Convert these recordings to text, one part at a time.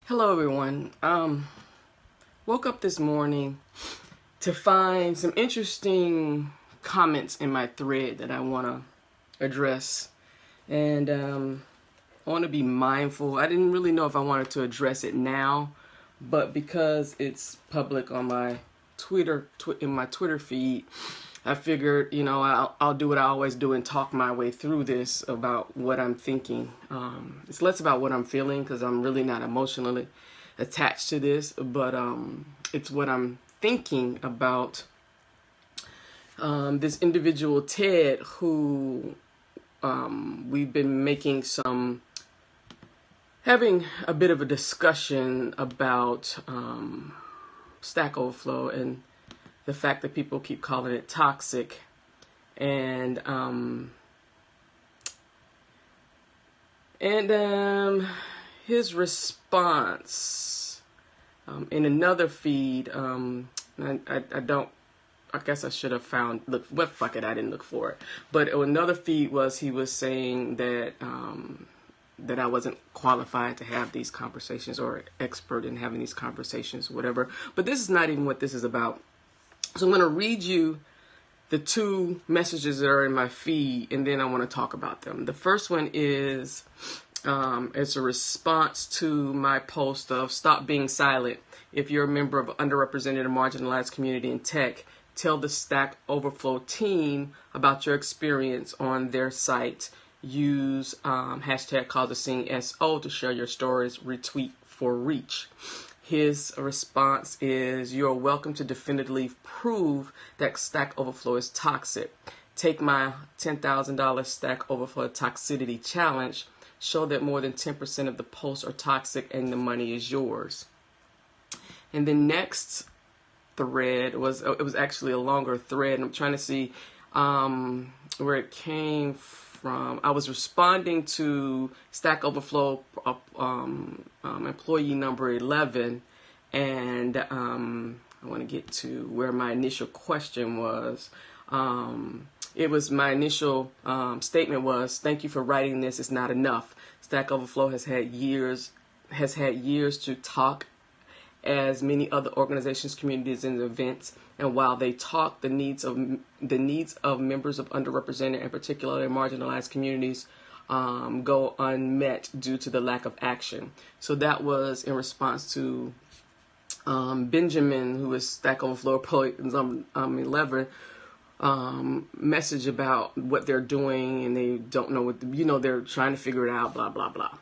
Hello everyone. Woke up this morning to find some interesting comments in my thread that I want to address. And I want to be mindful. I didn't really know if I wanted to address it now, but because it's public on my in my Twitter feed, I figured, I'll do what I always do and talk my way through this about what I'm thinking. It's less about what I'm feeling because I'm really not emotionally attached to this, but it's what I'm thinking about this individual, Ted, who we've been having a bit of a discussion about Stack Overflow and the fact that people keep calling it toxic, and his response in another feed. I guess I should have fuck it, I didn't look for it. But another feed he was saying that that I wasn't qualified to have these conversations or expert in having these conversations, whatever. But this is not even what this is about. So I'm going to read you the two messages that are in my feed, and then I want to talk about them. The first one is it's a response to my post of stop being silent. If you're a member of underrepresented and marginalized community in tech, tell the Stack Overflow team about your experience on their site. Use hashtag causeascene SO to share your stories, retweet for reach. His response is, you're welcome to definitively prove that Stack Overflow is toxic. Take my $10,000 Stack Overflow Toxicity Challenge. Show that more than 10% of the posts are toxic and the money is yours. And the next thread was actually a longer thread. And I'm trying to see where it came from. I was responding to Stack Overflow employee number 11, and I want to get to where my initial question was. It was my initial statement was, thank you for writing this. It's not enough. Stack Overflow has had years to talk as many other organizations, communities, and events. And while they talk, the needs of members of underrepresented and particularly marginalized communities go unmet due to the lack of action. So that was in response to Benjamin, who is Stack Overflow employee 11, message about what they're doing, and they don't know they're trying to figure it out, blah, blah, blah.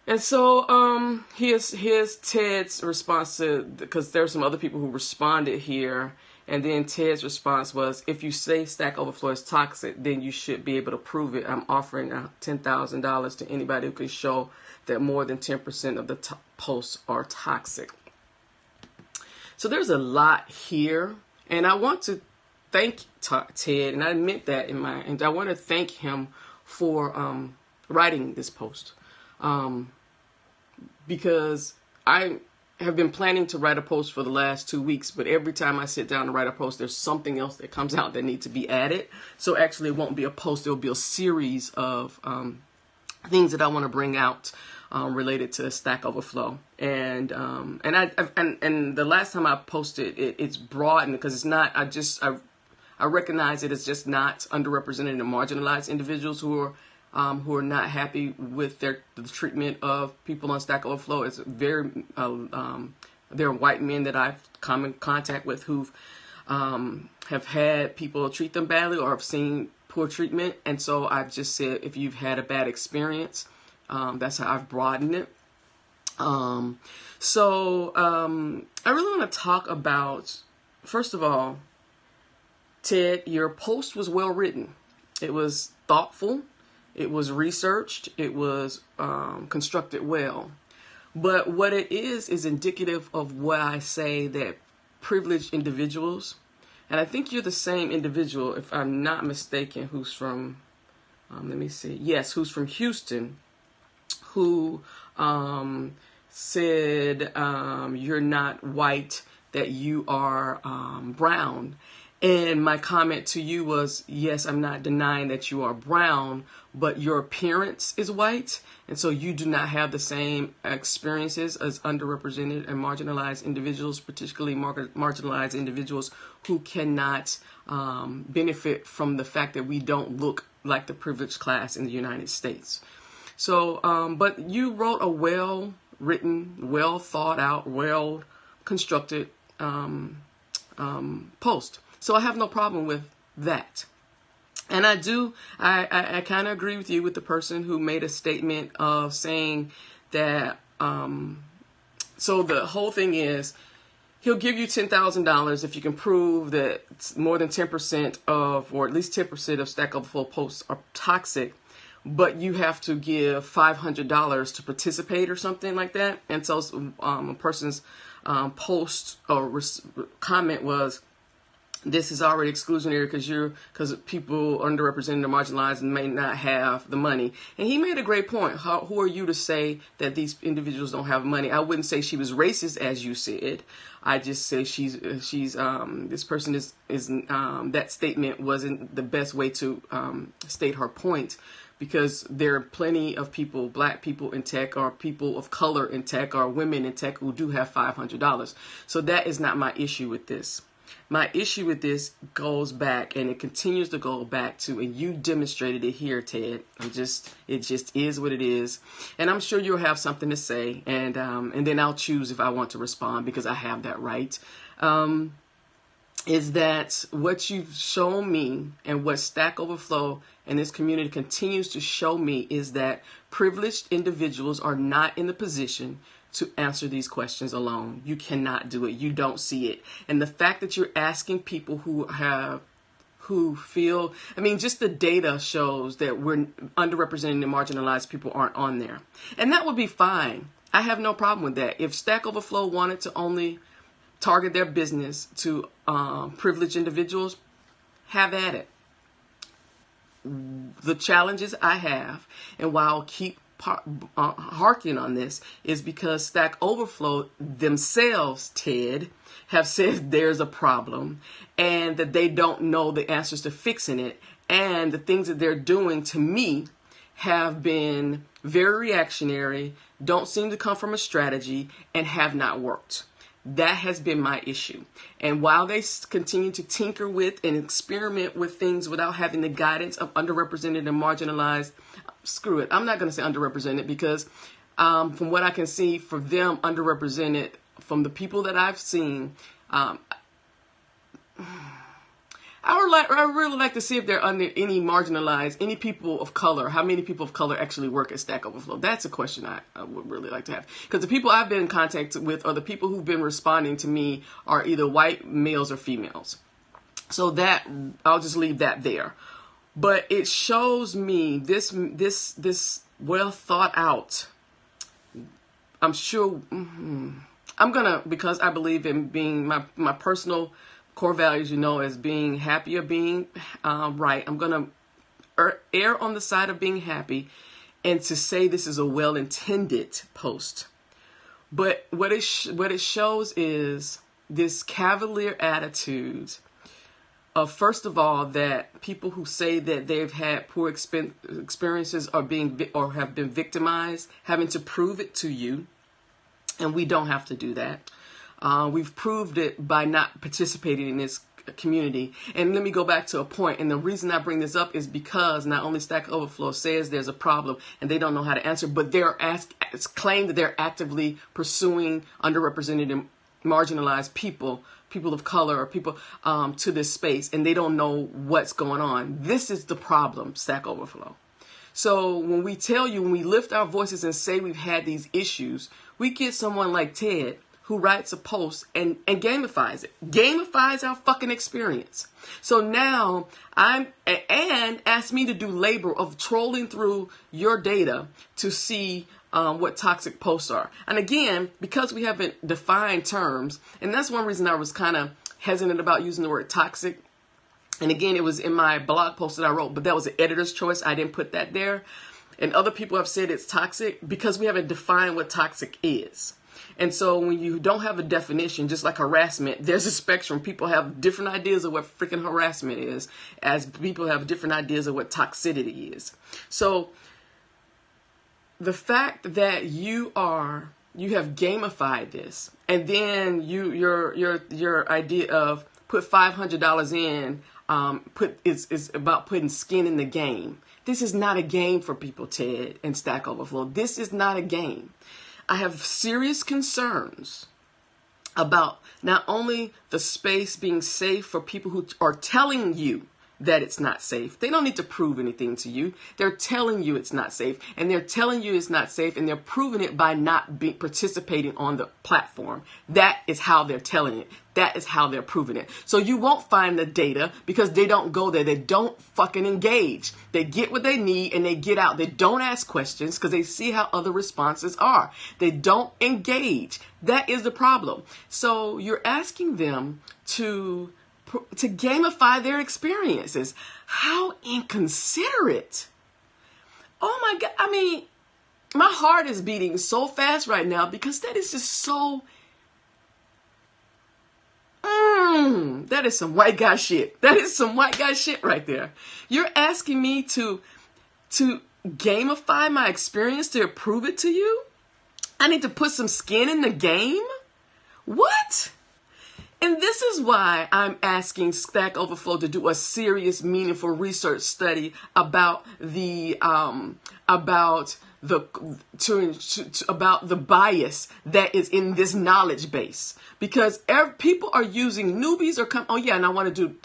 And so here's Ted's response to, because there are some other people who responded here, and then Ted's response was, if you say Stack Overflow is toxic, then you should be able to prove it. I'm offering $10,000 to anybody who can show that more than 10% of the posts are toxic. So there's a lot here, and I want to thank Ted, and I meant that and I want to thank him for writing this post. Because I have been planning to write a post for the last 2 weeks, but every time I sit down to write a post, there's something else that comes out that needs to be added. So actually it won't be a post, it'll be a series of things that I want to bring out related to Stack Overflow. And the last time I posted it's broadened because it's not, I recognize it as just not underrepresented and marginalized individuals who are not happy with the treatment of people on Stack Overflow. It's there are white men that I've come in contact with who have had people treat them badly or have seen poor treatment. And so I've just said, if you've had a bad experience, that's how I've broadened it. I really want to talk about, first of all, Ted, your post was well written. It was thoughtful. It was researched. It was constructed well. But what it is indicative of what I say, that privileged individuals, and I think you're the same individual, if I'm not mistaken, who's from, who's from Houston, who said you're not white, that you are brown. And my comment to you was, yes, I'm not denying that you are brown, but your appearance is white. And so you do not have the same experiences as underrepresented and marginalized individuals, particularly marginalized individuals who cannot benefit from the fact that we don't look like the privileged class in the United States. So, but you wrote a well-written, well-thought-out, well-constructed post. So I have no problem with that. And I kind of agree with you with the person who made a statement of saying that, so the whole thing is, he'll give you $10,000 if you can prove that more than 10% of, or at least 10% of Stack Overflow posts are toxic, but you have to give $500 to participate or something like that. And so a person's post or comment was, this is already exclusionary because people underrepresented or marginalized and may not have the money. And he made a great point. Who are you to say that these individuals don't have money? I wouldn't say she was racist, as you said. I just say she's this person is that statement wasn't the best way to state her point, because there are plenty of people, black people in tech, or people of color in tech, or women in tech who do have $500. So that is not my issue with this. My issue with this goes back, and it continues to go back to, and you demonstrated it here, Ted. It just is what it is, and I'm sure you'll have something to say, and then I'll choose if I want to respond, because I have that right. Is that what you've shown me, and what Stack Overflow and this community continues to show me, is that privileged individuals are not in the position to answer these questions alone. You cannot do it. You don't see it. And the fact that you're asking people who feel, I mean, just the data shows that we're underrepresented and marginalized people aren't on there. And that would be fine. I have no problem with that. If Stack Overflow wanted to only target their business to privileged individuals, have at it. The challenges I have, and why I'll keep harking on this, is because Stack Overflow themselves, Ted, have said there's a problem, and that they don't know the answers to fixing it, and the things that they're doing, to me, have been very reactionary, don't seem to come from a strategy, and have not worked. That has been my issue. And while they continue to tinker with and experiment with things without having the guidance of underrepresented and marginalized, screw it. I'm not going to say underrepresented, because from what I can see for them, underrepresented, from the people that I've seen, I really like to see if they're under any marginalized, any people of color, how many people of color actually work at Stack Overflow. That's a question I would really like to have. Because the people I've been in contact with, or the people who've been responding to me, are either white males or females. So that, I'll just leave that there. But it shows me this well thought out. I'm sure, I'm gonna, because I believe in being my personal core values, as being happy or being right. I'm going to err on the side of being happy, and to say this is a well-intended post. But what it shows is this cavalier attitude of, first of all, that people who say that they've had poor experiences are or have been victimized, having to prove it to you, and we don't have to do that. We've proved it by not participating in this community. And let me go back to a point. And the reason I bring this up is because not only Stack Overflow says there's a problem and they don't know how to answer, but it's claimed that they're actively pursuing underrepresented and marginalized people of color, or people to this space, and they don't know what's going on. This is the problem, Stack Overflow. So when we lift our voices and say we've had these issues, we get someone like Ted, who writes a post and gamifies our fucking experience. So now and asked me to do labor of trolling through your data to see what toxic posts are. And again, because we haven't defined terms, and that's one reason I was kind of hesitant about using the word toxic. And again, it was in my blog post that I wrote, but that was an editor's choice. I didn't put that there. And other people have said it's toxic because we haven't defined what toxic is. And so when you don't have a definition, just like harassment, there's a spectrum. People have different ideas of what freaking harassment is, as people have different ideas of what toxicity is. So the fact that you have gamified this, and then your idea of put $500 in, is about putting skin in the game. This is not a game for people, Ted and Stack Overflow. This is not a game. I have serious concerns about not only the space being safe for people who are telling you that it's not safe. They don't need to prove anything to you. They're telling you it's not safe, and they're telling you it's not safe, and they're proving it by not participating on the platform. That is how they're telling it. That is how they're proving it. So you won't find the data because they don't go there. They don't fucking engage. They get what they need and they get out. They don't ask questions because they see how other responses are. They don't engage. That is the problem. So you're asking them to gamify their experiences. How inconsiderate. Oh my God. I mean, my heart is beating so fast right now because that is just so... that is some white guy shit. That is some white guy shit right there. You're asking me to gamify my experience to prove it to you? I need to put some skin in the game? What? And this is why I'm asking Stack Overflow to do a serious, meaningful research study about the about the bias that is in this knowledge base, because people are using newbies or come. Oh yeah, and I want to do.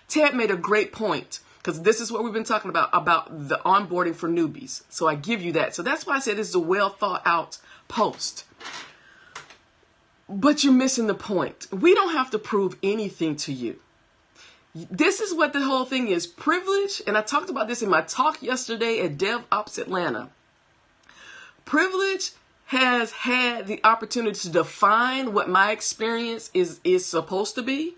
Ted made a great point, because this is what we've been talking about the onboarding for newbies. So I give you that. So that's why I said this is a well thought out post. But you're missing the point. We don't have to prove anything to you. This is what the whole thing is. Privilege, and I talked about this in my talk yesterday at DevOps Atlanta. Privilege has had the opportunity to define what my experience is supposed to be.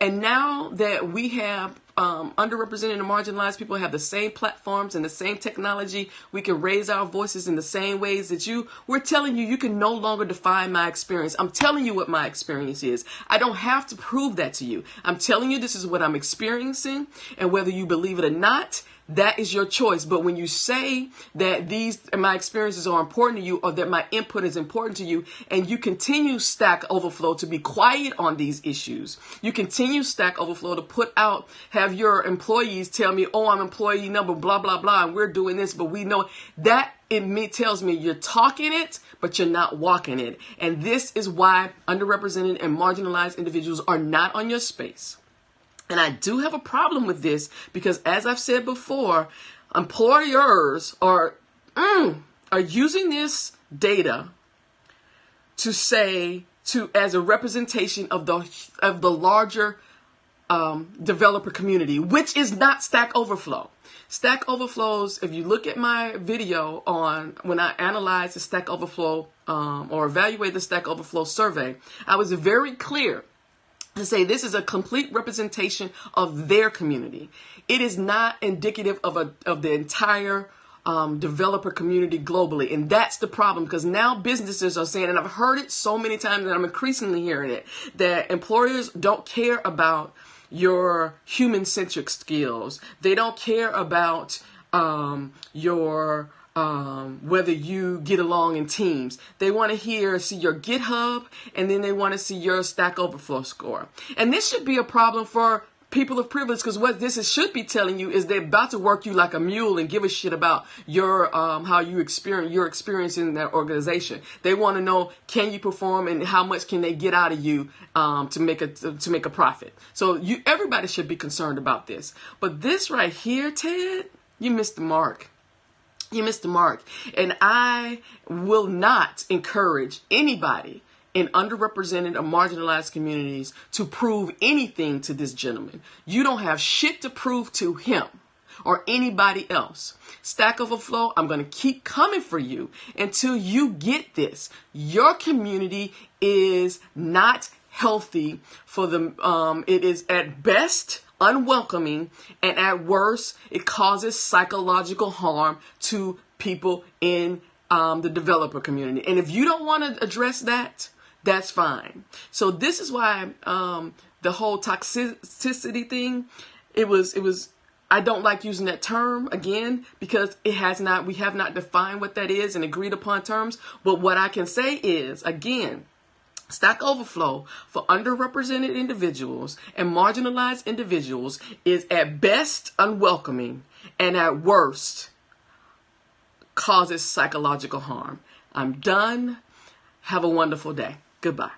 And now that we have underrepresented and marginalized people have the same platforms and the same technology, we can raise our voices in the same ways that we're telling you can no longer define my experience. I'm telling you what my experience is. I don't have to prove that to you. I'm telling you this is what I'm experiencing, and whether you believe it or not, that is your choice. But when you say that my experiences are important to you, or that my input is important to you, and you continue Stack Overflow to be quiet on these issues, you continue Stack Overflow to have your employees tell me, oh, I'm employee number, blah, blah, blah, and we're doing this, but we know that tells me you're talking it, but you're not walking it. And this is why underrepresented and marginalized individuals are not on your space. And I do have a problem with this because, as I've said before, employers are using this data as a representation of the larger developer community, which is not Stack Overflow. Stack Overflow's, if you look at my video on when I analyzed the Stack Overflow or evaluate the Stack Overflow survey, I was very clear to say this is a complete representation of their community. It is not indicative of the entire developer community globally. And that's the problem, because now businesses are saying, and I've heard it so many times and I'm increasingly hearing it, that employers don't care about your human-centric skills. They don't care about your whether you get along in teams. They want to see your GitHub, and then they want to see your Stack Overflow score. And this should be a problem for people of privilege, because what should be telling you is they're about to work you like a mule and give a shit about your how you experience your experience in that organization. They want to know, can you perform, and how much can they get out of you to make a profit. So everybody should be concerned about this. But this right here, Ted, you missed the mark. You missed the mark. And I will not encourage anybody in underrepresented or marginalized communities to prove anything to this gentleman. You don't have shit to prove to him or anybody else. Stack Overflow, I'm going to keep coming for you until you get this. Your community is not healthy for them. It is at best unwelcoming, and at worst, it causes psychological harm to people in the developer community. And if you don't want to address that, that's fine. So this is why the whole toxicity thing, I don't like using that term again, because we have not defined what that is and agreed upon terms. But what I can say is, again, Stack Overflow for underrepresented individuals and marginalized individuals is at best unwelcoming and at worst causes psychological harm. I'm done. Have a wonderful day. Goodbye.